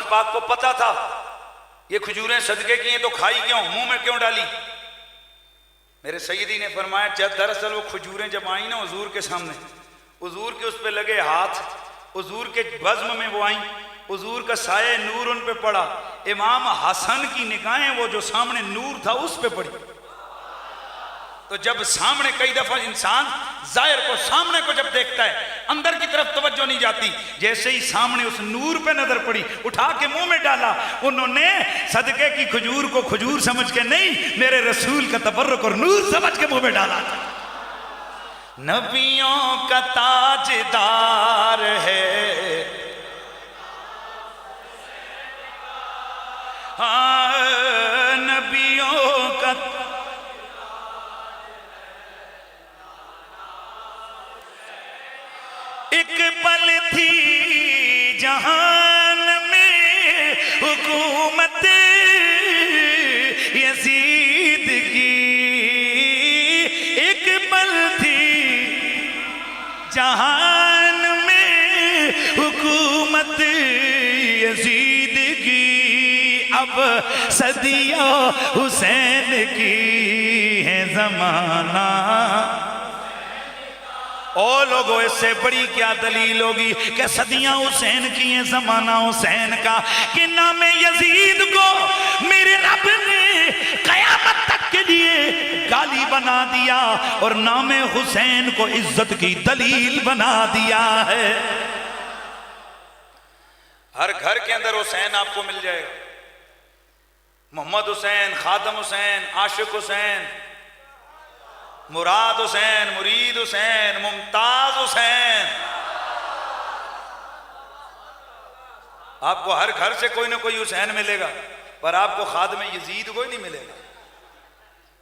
محمد پاک کو پتا تھا یہ کھجوریں صدقے کی ہیں تو کھائی کیوں، منہ میں کیوں ڈالی؟ میرے سیدی نے فرمایا جب دراصل وہ کھجوریں جب آئیں نا حضور کے سامنے، حضور کے اس پہ لگے ہاتھ، حضور کے بزم میں وہ آئیں، حضور کا سایہ نور ان پہ پڑا، امام حسن کی نگاہیں وہ جو سامنے نور تھا اس پہ پڑی۔ تو جب سامنے کئی دفعہ انسان ظاہر کو سامنے کو جب دیکھتا ہے اندر کی طرف توجہ نہیں جاتی، جیسے ہی سامنے اس نور پہ نظر پڑی اٹھا کے منہ میں ڈالا۔ انہوں نے صدقے کی کھجور کو کھجور سمجھ کے نہیں، میرے رسول کا تبرک اور نور سمجھ کے منہ میں ڈالا۔ نبیوں کا تاجدار ہے، ہاں نبیوں کا ایک پل تھی جہان میں حکومت یزید کی، ایک پل تھی جہان میں حکومت یزید کی، اب صدیہ حسین کی ہے زمانہ۔ او لوگوں اس سے بڑی کیا دلیل ہوگی کہ صدیاں حسین کی ہیں، زمانہ حسین کا، کہ نام یزید کو میرے رب نے قیامت تک کے لیے گالی بنا دیا اور نام حسین کو عزت کی دلیل بنا دیا ہے۔ ہر گھر کے اندر حسین آپ کو مل جائے گا، محمد حسین، خادم حسین، عاشق حسین، مراد حسین، مرید حسین، ممتاز حسین۔ آپ کو ہر گھر سے کوئی نہ کوئی حسین ملے گا، پر آپ کو خادم یزید کوئی نہیں ملے گا۔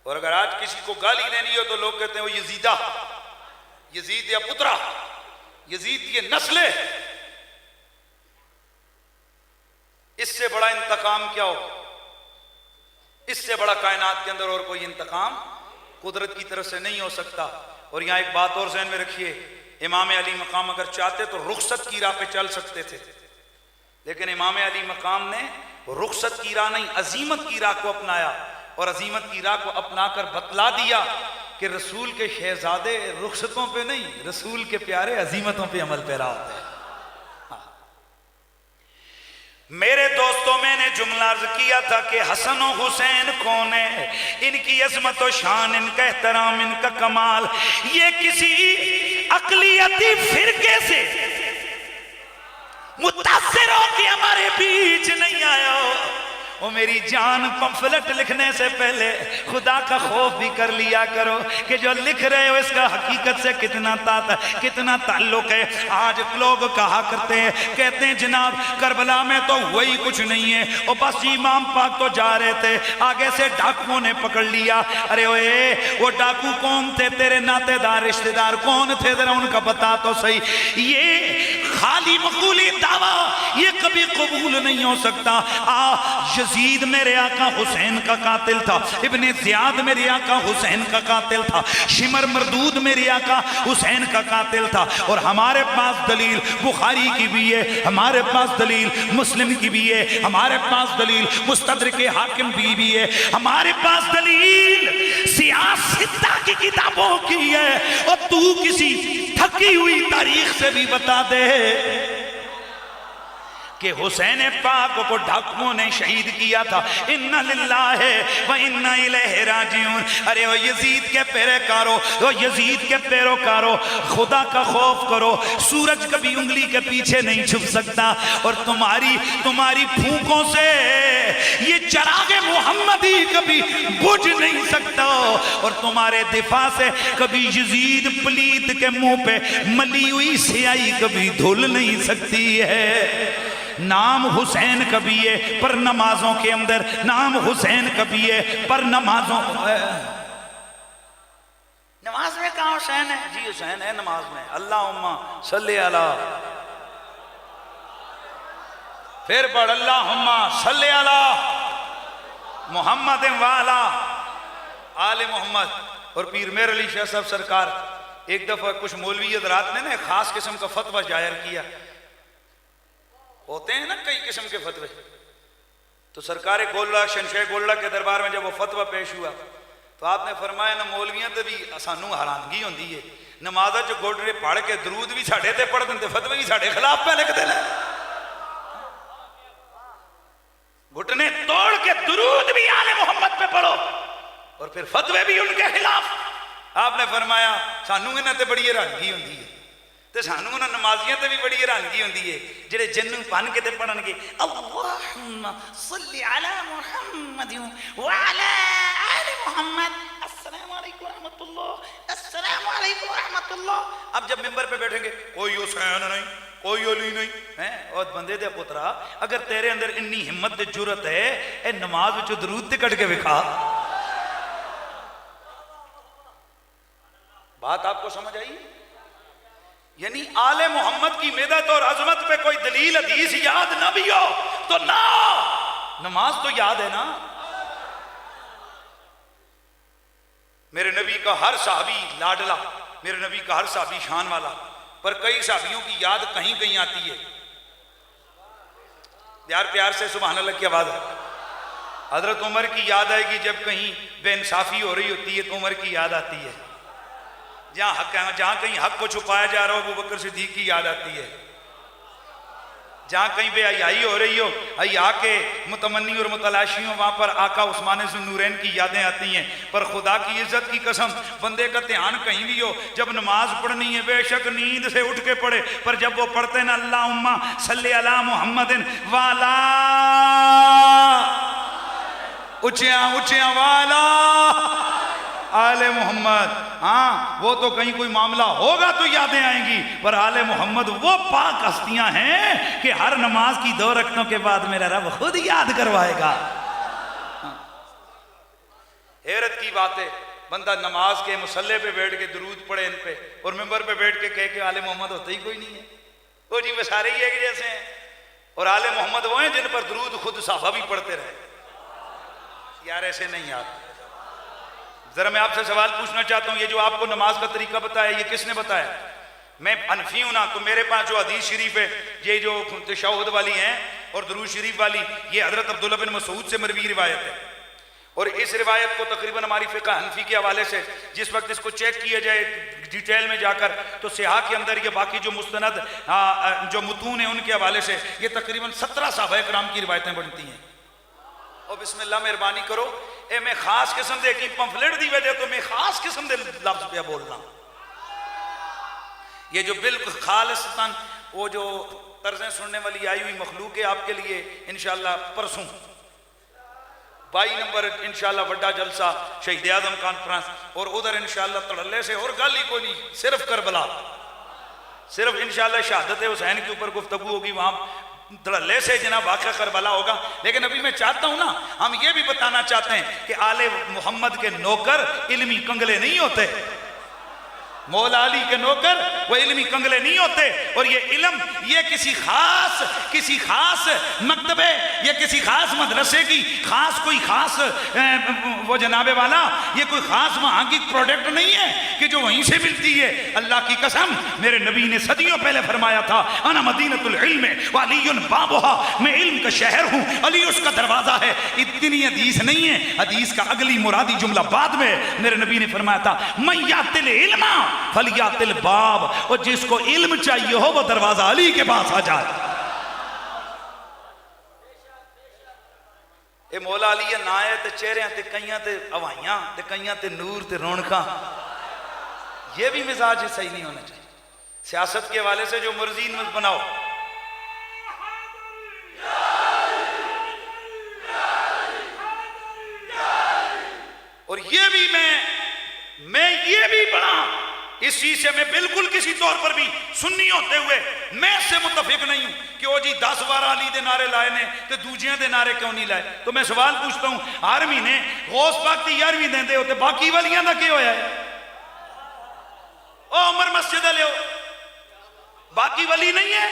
اور اگر آج کسی کو گالی دینی ہو تو لوگ کہتے ہیں وہ یزیدہ، یزید یا پترا، یزید یہ نسل ہے۔ اس سے بڑا انتقام کیا ہو؟ اس سے بڑا کائنات کے اندر اور کوئی انتقام قدرت کی طرف سے نہیں ہو سکتا۔ اور یہاں ایک بات اور ذہن میں رکھیے، امام علی مقام اگر چاہتے تو رخصت کی راہ پہ چل سکتے تھے، لیکن امام علی مقام نے رخصت کی راہ نہیں، عزیمت کی راہ کو اپنایا، اور عزیمت کی راہ کو اپنا کر بتلا دیا کہ رسول کے شہزادے رخصتوں پہ نہیں، رسول کے پیارے عزیمتوں پہ عمل پیرا ہوتے ہیں۔ میرے دوستوں میں نے جملہ عرض کیا تھا کہ حسن و حسین کون ہے، ان کی عظمت و شان، ان کا احترام، ان کا کمال، یہ کسی اقلیتی فرقے سے متاثر ہو کہ ہمارے بیچ نہیں آیا ہو۔ وہ میری جان پمفلٹ لکھنے سے پہلے خدا کا خوف بھی کر لیا کرو کہ جو لکھ رہے ہو اس کا حقیقت سے کتنا تعلق ہے۔ آج لوگ کہا کرتے ہیں، کہتے ہیں جناب کربلا میں تو وہی کچھ نہیں ہے، اور بس امام پاک تو جا رہے تھے، آگے سے ڈاکوؤں نے پکڑ لیا۔ ارے اوئے وہ ڈاکو کون تھے؟ تیرے ناتے دار رشتہ دار کون تھے؟ ذرا ان کا بتا تو صحیح۔ یہ خالی مقولی دعویٰ یہ کبھی قبول نہیں ہو سکتا۔ یزید میرے آقا حسین کا قاتل تھا، ابن زیاد میرے آقا حسین کا قاتل تھا، شمر مردود میرے آقا حسین کا قاتل تھا، اور ہمارے پاس دلیل بخاری کی بھی ہے، ہمارے پاس دلیل مسلم کی بھی ہے، ہمارے پاس دلیل مستدرک حاکم بھی ہے، ہمارے پاس دلیل سیاستہ کی کتابوں کی ہے، اور تو کسی تھکی ہوئی تاریخ سے بھی بتا دے کہ حسین پاک کو ڈاکوؤں نے شہید کیا تھا۔ اِنَّ لِلَّهِ وَإِنَّ إِلَيْهِ رَاجِعُونَ۔ ارے وہ یزید کے پیروکارو، وہ یزید کے پیروکارو، خدا کا خوف کرو، سورج کبھی انگلی کے پیچھے نہیں چھپ سکتا، اور تمہاری پھونکوں سے یہ چراغ محمدی کبھی بجھ نہیں سکتا، اور تمہارے دفاع سے کبھی یزید پلیت کے منہ پہ ملی ہوئی سیاہی کبھی دھل نہیں سکتی ہے۔ نام حسین کبھی ہے پر نمازوں کے اندر، نام حسین کبھی ہے پر نمازوں، نماز میں کہاں حسین ہے؟ جی حسین ہے نماز میں، اللہم صلی علی، پھر پڑھ اللہم صلی علی محمد وعلا آل محمد۔ اور پیر مہر علی شاہ صاحب سرکار ایک دفعہ کچھ مولوی حضرات نے نا خاص قسم کا فتویٰ جائر کیا، ہوتے ہیں نا کئی قسم کے فتوے. تو سرکار گولڑا شنشہ گولڑا کے دربار میں جب وہ فتویٰ پیش ہوا تو آپ نے فرمایا نا مولویاں تے بھی سانوں حیرانگی ہوندی ہے نماز چ گھٹنے پڑھ کے درود بھی ساڈے تے پڑھ دیں فتوے بھی ساڈے خلاف پہ لکھ دے گھٹنے توڑ کے درود بھی آل محمد پہ پڑھو اور پھر فتوے بھی ان کے خلاف. آپ نے فرمایا سانوں انہاں تے بڑی حیرانگی ہوندی ہے تے سانوں انہاں نمازیاں تے بھی بڑی حیرانگی ہوندی ہے جڑے جنوں بن کے تے پڑھن گے اللہم صلی علی محمد وعلی آل محمد السلام علیکم ورحمۃ اللہ السلام علیکم ورحمۃ اللہ. اب جب ممبر پہ بیٹھیں گے کوئی حسین نہیں کوئی علی نہیں اور بندے دے پترا اگر تیرے اندر انی ہمت تے جرت ہے اے نماز وچ درود تے کٹ کے وکھا. بات آپ کو سمجھ آئی؟ یعنی آل محمد کی مدد اور عظمت پہ کوئی دلیل حدیث یاد نہ بھی ہو تو نہ نماز تو یاد ہے نا. میرے نبی کا ہر صحابی لاڈلا میرے نبی کا ہر صحابی شان والا پر کئی صحابیوں کی یاد کہیں کہیں آتی ہے. پیار پیار سے سبحان اللہ کی آواز ہے. حضرت عمر کی یاد آئے گی جب کہیں بے انصافی ہو رہی ہوتی ہے تو عمر کی یاد آتی ہے. جہاں کہیں حق کو چھپایا جا رہا ہو ابو بکر صدیق کی یاد آتی ہے. جہاں کہیں بے حیائی ہو رہی ہو حیا کے متمنی اور متلاشی ہوں وہاں پر آقا عثمان ذو النورین کی یادیں آتی ہیں. پر خدا کی عزت کی قسم بندے کا دھیان کہیں بھی ہو جب نماز پڑھنی ہے بے شک نیند سے اٹھ کے پڑھے پر جب وہ پڑھتے ہیں نا اللہم صلی علی محمد والا اچھیاں والا آل محمد ہاں وہ تو کہیں کوئی معاملہ ہوگا تو یادیں آئیں گی پر آل محمد وہ پاک ہستیاں ہیں کہ ہر نماز کی 2 رکعتوں کے بعد میرا رب خود یاد کروائے گا. حیرت کی بات ہے بندہ نماز کے مصلی پہ بیٹھ کے درود پڑھے ان پہ اور ممبر پہ بیٹھ کے کہے کہ آل محمد ہوتا ہی کوئی نہیں ہے. وہ جی وہ سارے ہی ایک جیسے ہیں اور آل محمد وہ ہیں جن پر درود خود صحابہ بھی پڑھتے رہے. یار ایسے نہیں یار. ذرا میں آپ سے سوال پوچھنا چاہتا ہوں یہ جو آپ کو نماز کا طریقہ بتایا یہ کس نے بتایا؟ میں حنفی ہوں نا تو میرے پاس جو حدیث شریف ہے یہ جو تشہد والی ہیں اور درود شریف والی یہ حضرت عبداللہ بن مسعود سے مروی روایت ہے. اور اس روایت کو تقریباً ہماری فقہ حنفی کے حوالے سے جس وقت اس کو چیک کیا جائے ڈیٹیل میں جا کر تو صحاح کے اندر یہ باقی جو مستند جو متون ہیں ان کے حوالے سے یہ تقریباً 17 صحابہ کرام کی روایتیں بنتی ہیں. اور بسم اللہ مہربانی کرو اے میں خاص قسم دے کی پمفلٹ دی وجہ تو میں خاص قسم دے لفظ پہ بولنا. یہ جو بالکل خالصتاً وہ جو طرزیں سننے والی آئی ہوئی مخلوق ہے آپ کے لیے انشاءاللہ پرسوں 22 نمبر انشاءاللہ وڈا جلسہ شہید اعظم کانفرنس اور ادھر انشاءاللہ تڑلے سے اور گل ہی کوئی نہیں صرف کربلا صرف انشاءاللہ شہادت حسین کے اوپر گفتگو ہوگی وہاں دھڑلے سے جناب واقعہ کربلا ہوگا. لیکن ابھی میں چاہتا ہوں نا ہم یہ بھی بتانا چاہتے ہیں کہ آل محمد کے نوکر علمی کنگلے نہیں ہوتے. مولا علی کے نوکر وہ علمی کنگلے نہیں ہوتے اور یہ علم یہ کسی خاص مکتبے یا کسی خاص مدرسے کی کوئی خاص وہ جناب والا یہ کوئی خاص وہاں کی پروڈکٹ نہیں ہے کہ جو وہیں سے ملتی ہے. اللہ کی قسم میرے نبی نے صدیوں پہلے فرمایا تھا انا مدینۃ العلم وعلی بابها میں علم کا شہر ہوں علی اس کا دروازہ ہے. اتنی حدیث نہیں ہے حدیث کا اگلی مرادی جملہ بعد میں میرے نبی نے فرمایا تھا من یات العلم فلیات الباب اور جس کو علم چاہیے ہو وہ دروازہ علی کے پاس آ جائے. اے مولا علی نہ آئے تے چہرے تے کئیاں تے اوائیاں تے کئیاں تے نور تے رونقاں یہ بھی مزاج صحیح نہیں ہونا چاہیے. سیاست کے حوالے سے جو مرضی بناؤ اور یہ بھی میں یہ بھی بڑا اس چیز سے میں بالکل کسی طور پر بھی سنی ہوتے ہوئے میں اس سے متفق نہیں ہوں کہ وہ جی 10-12 علی دے نعرے لائے نے تو دوجیاں دے نعرے کیوں نہیں لائے. تو میں سوال پوچھتا ہوں ہر مہینے غوث پاک دی 11ویں دیندے ہوتے باقی والیاں دا کیا ہویا ہے؟ او عمر مسجد لے باقی ولی نہیں ہے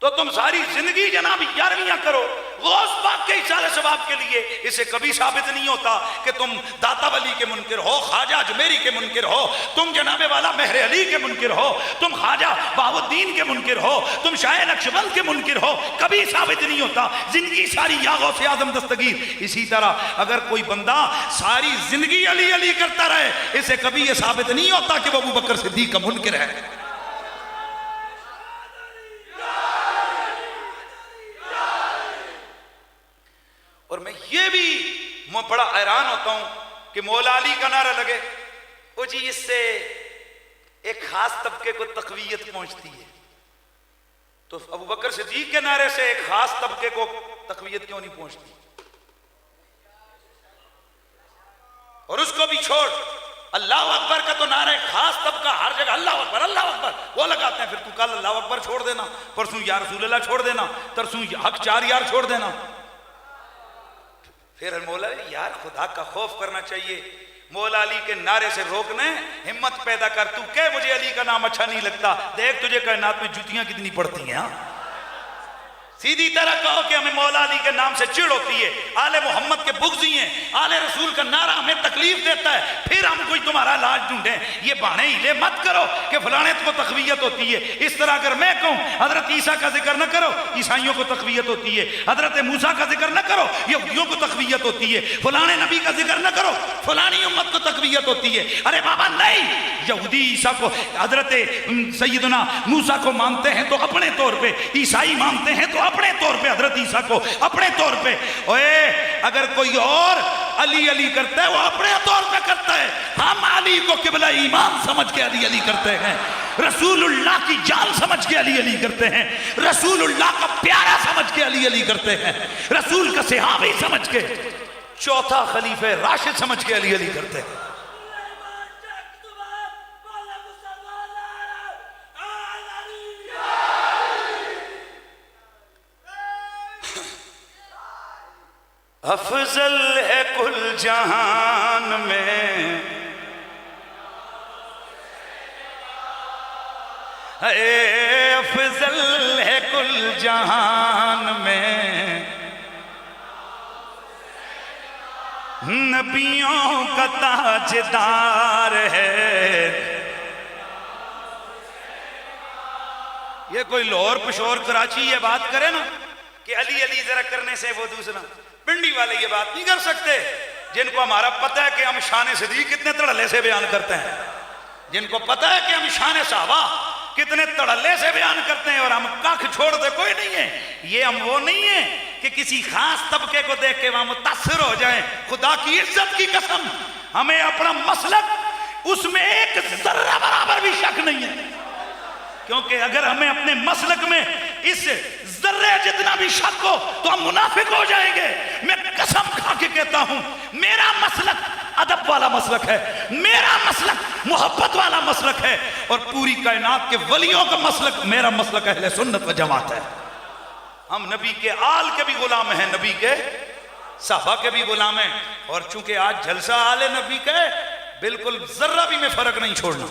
تو تم ساری زندگی جناب 11ویں کرو غوث پاک کے اصال ثواب کے لیے، اسے کبھی ثابت نہیں ہوتا کہ تم داتا ولی کے منکر ہو، خواجہ اجمیری کے منکر ہو، تم جناب والا مہر علی کے منکر ہو، تم خواجہ بہاء الدین کے منکر ہو، تم شاہ نقشبند کے منکر ہو، کبھی ثابت نہیں ہوتا، زندگی ساری یا غوث اعظم دستگیر۔ اسی طرح اگر کوئی بندہ ساری زندگی علی علی کرتا رہے، اسے کبھی یہ ثابت نہیں ہوتا کہ وہ ابوبکر صدیق کا منکر ہے۔ اور میں یہ بھی بڑا حیران ہوتا ہوں کہ مولا علی کا نعرہ لگے، وہ جی اس سے ایک خاص طبقے کو تقویت پہنچتی ہے، تو ابوبکر صدیق کے نعرے سے ایک خاص طبقے کو تقویت کیوں نہیں پہنچتی؟ اور اس کو بھی چھوڑ، اللہ اکبر کا تو نعرہ خاص طبقہ ہر جگہ اللہ اکبر اللہ اکبر وہ لگاتے ہیں، پھر تو کل اللہ اکبر چھوڑ دینا، پرسوں یا رسول اللہ چھوڑ دینا، ترسوں حق چار یار چھوڑ دینا۔ پھر مولا علی یار خدا کا خوف کرنا چاہیے، مولا علی کے نعرے سے روکنے ہمت پیدا کر، تو کہ مجھے علی کا نام اچھا نہیں لگتا، دیکھ تجھے کائنات میں جوتیاں کتنی پڑتی ہیں۔ سیدھی طرح کہو کہ ہمیں مولا علی کے نام سے چڑ ہوتی ہے، آل محمد کے بغضی ہیں، آل رسول کا نعرہ ہمیں تکلیف دیتا ہے، پھر ہم کوئی تمہارا علاج ڈھونڈیں۔ یہ بہانے ہیلے مت کرو کہ فلانے کو تقویت ہوتی ہے، اس طرح اگر میں کہوں حضرت عیسیٰ کا ذکر نہ کرو، عیسائیوں کو تقویت ہوتی ہے، حضرت موسیٰ کا ذکر نہ کرو، یہودیوں کو تقویت ہوتی ہے، فلانے نبی کا ذکر نہ کرو، فلانی امت کو تقویت ہوتی ہے۔ ارے بابا نہیں، یہودی عیسیٰ کو حضرت سیدنا موسیٰ کو مانتے ہیں تو اپنے طور پہ، عیسائی مانتے ہیں تو اپنے طور پہ، حضرت عیسیٰ کو اپنے طور پہ۔ اگر کوئی اور علی علی کرتا ہے وہ اپنے طور پہ کرتا ہے، ہم علی کو قبلہ ایمان سمجھ کے علی علی کرتے ہیں، رسول اللہ کی جان سمجھ کے علی علی کرتے ہیں، رسول اللہ کا پیارا سمجھ کے علی علی کرتے ہیں، رسول کا صحابی سمجھ کے، چوتھا خلیفہ راشد سمجھ کے علی علی کرتے ہیں۔ افضل ہے کل جہان میں، اے افضل ہے کل جہان میں، نبیوں کا تاجدار ہے۔ یہ کوئی لاہور پشور کراچی یہ بات کرے نا کہ علی علی ذرا کرنے سے وہ دوسرا، پنڈی والے یہ بات نہیں کر سکتے، جن کو ہمارا پتہ ہے کہ ہم شان صدیق کتنے تڑلے سے بیان کرتے ہیں، جن کو پتہ ہے کہ ہم شان صحابہ کتنے تڑلے سے بیان کرتے ہیں، اور ہم کاکھ چھوڑ دے کوئی نہیں ہے۔ یہ ہم وہ نہیں ہیں کہ کسی خاص طبقے کو دیکھ کے وہاں متاثر ہو جائیں، خدا کی عزت کی قسم ہمیں اپنا مسلک اس میں ایک ذرہ برابر بھی شک نہیں ہے، کیونکہ اگر ہمیں اپنے مسلک میں اس ذرے جتنا بھی شک ہو تو ہم منافق ہو جائیں گے۔ میں قسم کھا کے کہتا ہوں میرا مسلک ادب والا مسلک ہے، میرا مسلک محبت والا مسلک ہے، اور پوری کائنات کے ولیوں کا مسلک میرا مسلک اہل سنت و جماعت ہے۔ ہم نبی کے آل کے بھی غلام ہیں، نبی کے صحابہ کے بھی غلام ہیں، اور چونکہ آج جلسہ آل نبی کا ہے، بالکل ذرہ بھی میں فرق نہیں چھوڑنا۔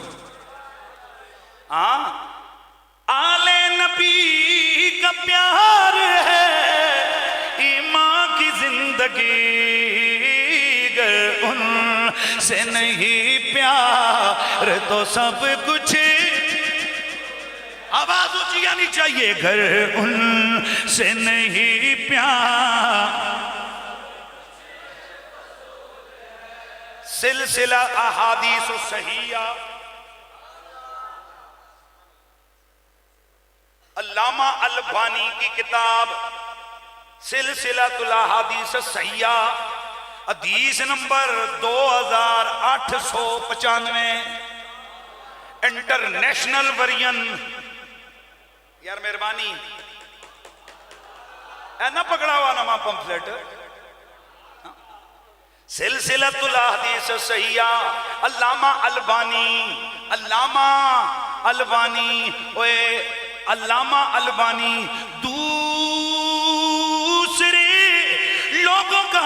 آل نبی کا پیار ہے ایمان کی زندگی، گر ان سے نہیں پیار تو سب کچھ، آواز اونچی آنی چاہیے، گر ان سے نہیں پیار۔ سلسلہ احادیث صحیحہ، علامہ البانی کی کتاب سلسلہ الاحادیث الصحیحہ، حدیث نمبر 2895 انٹرنیشنل ورژن۔ یار مہربانی اے نہ پکڑا ہوا نما پمفلیٹ، سلسلہ الاحادیث الصحیحہ، علامہ البانی، علامہ البانی، علامہ البانی دوسرے لوگوں کا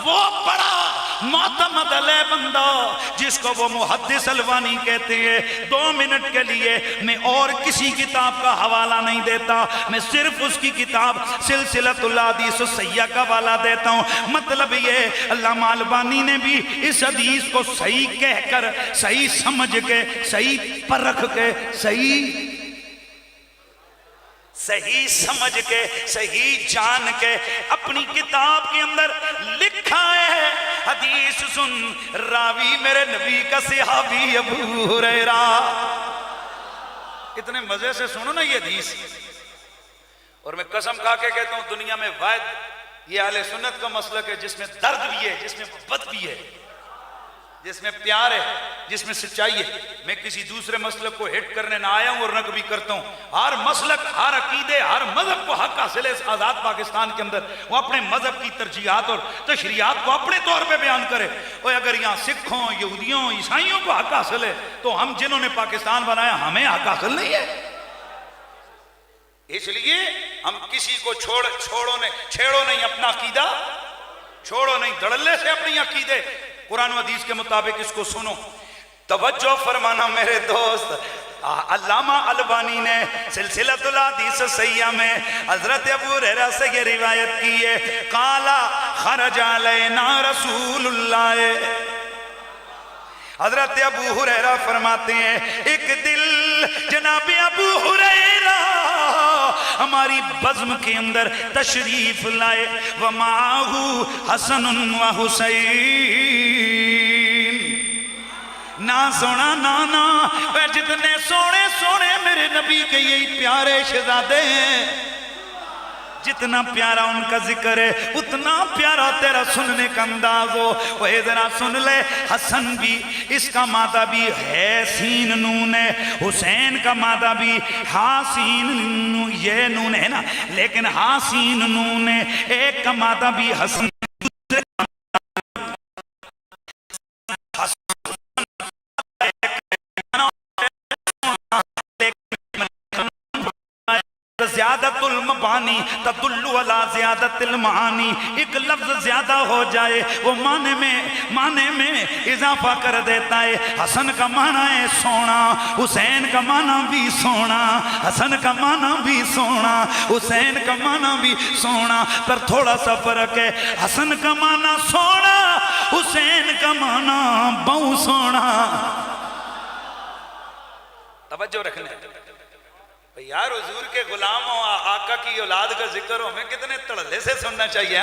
وہ بڑا معتمد علیہ بندہ جس کو وہ محدث الوانی کہتے ہیں، 2 منٹ کے لیے میں اور کسی کتاب کا حوالہ نہیں دیتا، میں صرف اس کی کتاب سلسلۃ الاحادیث الصحیحہ کا حوالہ دیتا ہوں۔ مطلب یہ علامہ البانی نے بھی اس حدیث کو صحیح کہہ کر، صحیح سمجھ کے، صحیح پرکھ کے، صحیح سمجھ کے، صحیح جان کے اپنی کتاب کے اندر لکھا ہے۔ حدیث سن، راوی میرے نبی کا صحابی ابو ہریرہ۔ اتنے مزے سے سنو نا یہ حدیث، اور میں قسم کھا کے کہتا ہوں دنیا میں واحد یہ اہل سنت کا مسلک ہے جس میں درد بھی ہے، جس میں محبت بھی ہے، جس میں پیار ہے، جس میں سچائی ہے۔ میں کسی دوسرے مسلک کو ہٹ کرنے نہ آیا ہوں اور نہ کبھی کرتا ہوں۔ ہر مسلک، ہر عقیدے، ہر مذہب کو حق حاصل ہے اس آزاد پاکستان کے اندر، وہ اپنے مذہب کی ترجیحات اور تشریعات کو اپنے طور پہ بیان کرے۔ اور اگر یہاں سکھوں، یہودیوں، عیسائیوں کو حق حاصل ہے تو ہم جنہوں نے پاکستان بنایا ہمیں حق حاصل نہیں ہے؟ اس لیے ہم کسی کو چھیڑو نہیں اپنا عقیدہ، چھوڑو نہیں دھڑلے سے اپنی عقیدے، قرآن و حدیث کے مطابق اس کو سنو۔ توجہ فرمانا میرے دوست، علامہ البانی نے سلسلۃ الاحادیث الصحیحہ میں حضرت ابو ہریرہ سے یہ روایت کی ہے، قال خرج علینا رسول اللہ۔ حضرت ابو ہریرہ فرماتے ہیں ایک دل جناب ابو ہریرہ ہماری بزم کے اندر تشریف لائے، وَمَعَهُ حسن و حسین۔ نا سونا نانا، وہ جتنے سونے سونے میرے نبی کے یہی پیارے شہزادے ہیں، جتنا پیارا ان کا ذکر ہے اتنا پیارا تیرا سننے کا انداز ہو۔ وہ ذرا سن لے، حسن بھی اس کا مادہ بھی ہے سین نون ہے، حسین کا مادہ بھی ہا سین نون، یہ نون ہے نا، لیکن ہا سین نون ہے، ایک کا مادہ بھی حسن، زیادت المبانی تدل علی زیادت المعانی۔ ایک لفظ زیادہ ہو جائے وہ معنی میں اضافہ کر دیتا ہے۔ حسن کا معنی ہے سونا، حسین کا معنی بھی سونا، حسن کا معنی بھی سونا، حسین کا معنی بھی سونا، پر تھوڑا سا فرق ہے، حسن کا معنی سونا، حسین کا معنی بہو سونا۔ توجہ رکھنا یار، حضور کے غلام ہو، آقا کی اولاد کا ذکر ہو، ہمیں کتنے تڑلے سے سننا چاہیے،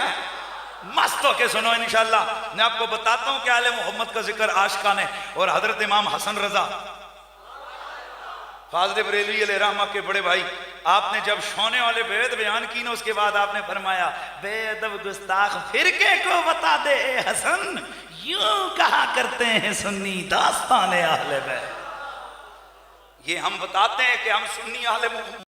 مست ہو کے سنو انشاءاللہ۔ میں آپ کو بتاتا ہوں کہ آل محمد کا ذکر عاشقان ہے، اور حضرت امام حسن رضا فاضل بریلوی علیہ رحمہ کے بڑے بھائی، آپ نے جب شونے والے بیعت بیان کی نا، اس کے بعد آپ نے فرمایا بے ادب گستاخ فرقے کو بتا دے اے حسن، یوں کہا کرتے ہیں سنی داستان اہل بیت۔ یہ ہم بتاتے ہیں کہ ہم سنی اہل محمد